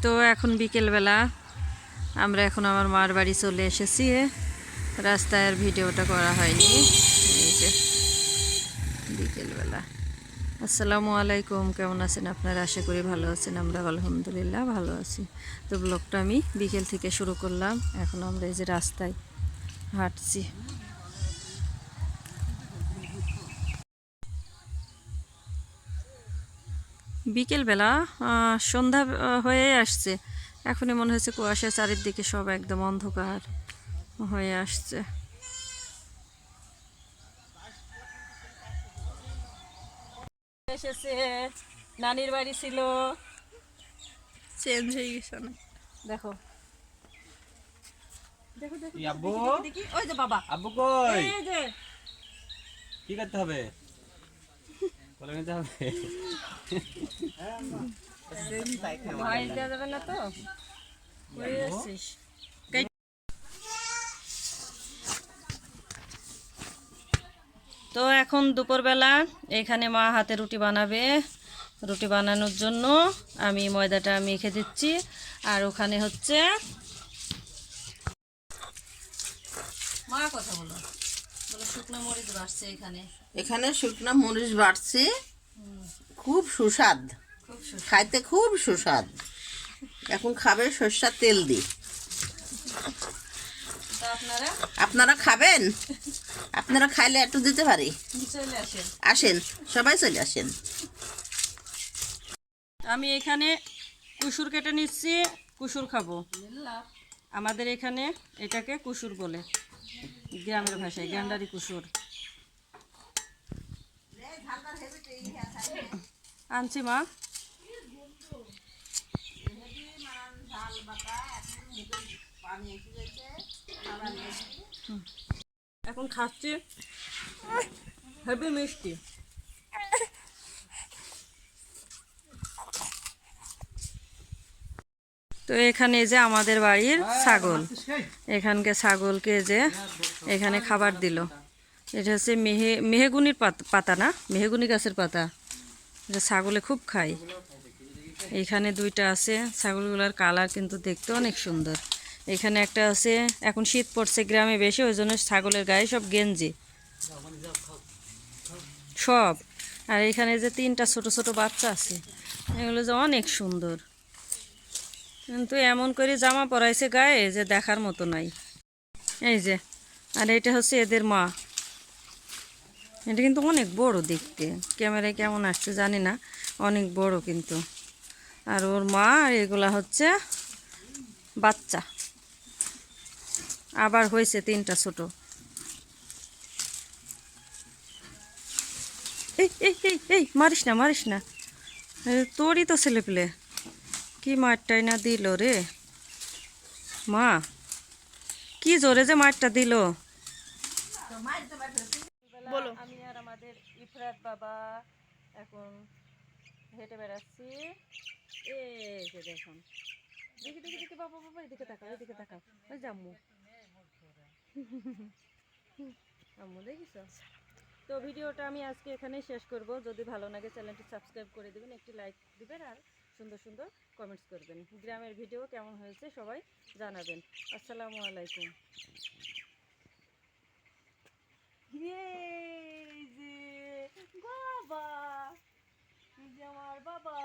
তো এখন বিকেলবেলা আমরা এখন আমার মার বাড়ি চলে এসেছি। রাস্তায় আর ভিডিওটা করা হয়নি। এই যে বিকেলবেলা। আসসালামু আলাইকুম, কেমন আছেন আপনারা? আশা করি ভালো আছেন। আমরা আলহামদুলিল্লাহ ভালো আছি। তো ব্লগটা আমি বিকেল থেকে শুরু করলাম। এখন আমরা এই যে রাস্তায় হাঁটছি। বিকেলবেলা সন্ধ্যা হয়ে আসছে। এখনই মনে হচ্ছে কুয়াশা চারিদিকে, সব একদম অন্ধকার হয়ে আসছে। এসেছে, নানির বাড়ি ছিল, চেঞ্জ হয়ে গেছে অনেক। দেখো দেখো দেখো আব্বু, দেখি, ওই যে বাবা। আব্বু কই? এই যে কি করতে হবে? বলে নিতে হবে। ভয়েস দেওয়া যাবে না তো? কই আসছিস? তো এখন দুপুরবেলা এখানে মা হাতে রুটি বানাবে। রুটি বানানোর জন্য আমি ময়দাটা মেখে দিচ্ছি। আর ওখানে হচ্ছে মা কথা বলো, বলো শুকনো মরিচ বাড়ছে এখানে। এখানে শুকনো মরিচ বাড়ছে, খুব সুস্বাদ, খুব সুন্দর। খাইতে খুব সুস্বাদ। এখন খাবে সরষের তেল দিয়ে। তো আপনারা আপনারা খাবেন? আপনারা খাইলে একটু দিতে পারি। চলে আসেন। আসেন, সবাই চলে আসেন। আমি এখানে কুসুর কেটে নিচ্ছি, কুসুর খাবো। আমাদের এখানে এটাকে কুসুর বলে, গ্রামের ভাষায় গ্যান্ডারি কুসুর। আনছি মা। এখন খাচ্ছি, হেভি মিষ্টি। তো এখানে যে আমাদের বাড়ির ছাগল, এখানকে ছাগলকে যে এখানে খাবার দিল। এটা হচ্ছে মেহগুনির পাতা না, মেহগুনি গাছের পাতা। এটা ছাগলে খুব খায়। এখানে দুইটা আছে, ছাগলগুলোর কালার কিন্তু দেখতে অনেক সুন্দর। এখানে একটা আছে, এখন শীত পড়ছে গ্রামে বেশি, ওই জন্য ছাগলের গায়ে সব গেঞ্জি সব। আর এখানে যে তিনটা ছোট ছোট বাচ্চা আছে, এগুলো যে অনেক সুন্দর, কিন্তু এমন করে জামা পরাইছে গায়ে যে দেখার মতো নাই। এই যে, আর এটা হচ্ছে এদের মা। এটা কিন্তু অনেক বড় দেখতে, ক্যামেরায় কেমন আসছে জানি না, অনেক বড় কিন্তু। আর ওর মা, আর এগুলা হচ্ছে বাচ্চা, আবার হয়েছে তিনটা ছোট। এই এই এই এই মারিস না, মারিস না, তোরই তো ছেলে পেলে, কি মারটাই না দিল রে মা, কি জোরে যে মারটা দিল। বলো। আমি আর আমাদের ইফরাত বাবা এখন হেঁটে বেড়াচ্ছি। এই যে দেখুন, দেখি দেখি দেখি, বাবা বাবা এদিকে তাকাও, এদিকে তাকাও, ওই যে আম্মু। আম্মু দেখিস। তো ভিডিওটা আমি আজকে এখানেই শেষ করব। যদি ভালো লাগে চ্যানেলটি সাবস্ক্রাইব করে দেবেন, একটি লাইক দিবেন, আর সুন্দর সুন্দর কমেন্টস করবেন। গ্রামের ভিডিও কেমন হয়েছে সবাই জানাবেন। আসসালামু আলাইকুম। এই যে বাবা, এই যে আমার বাবা।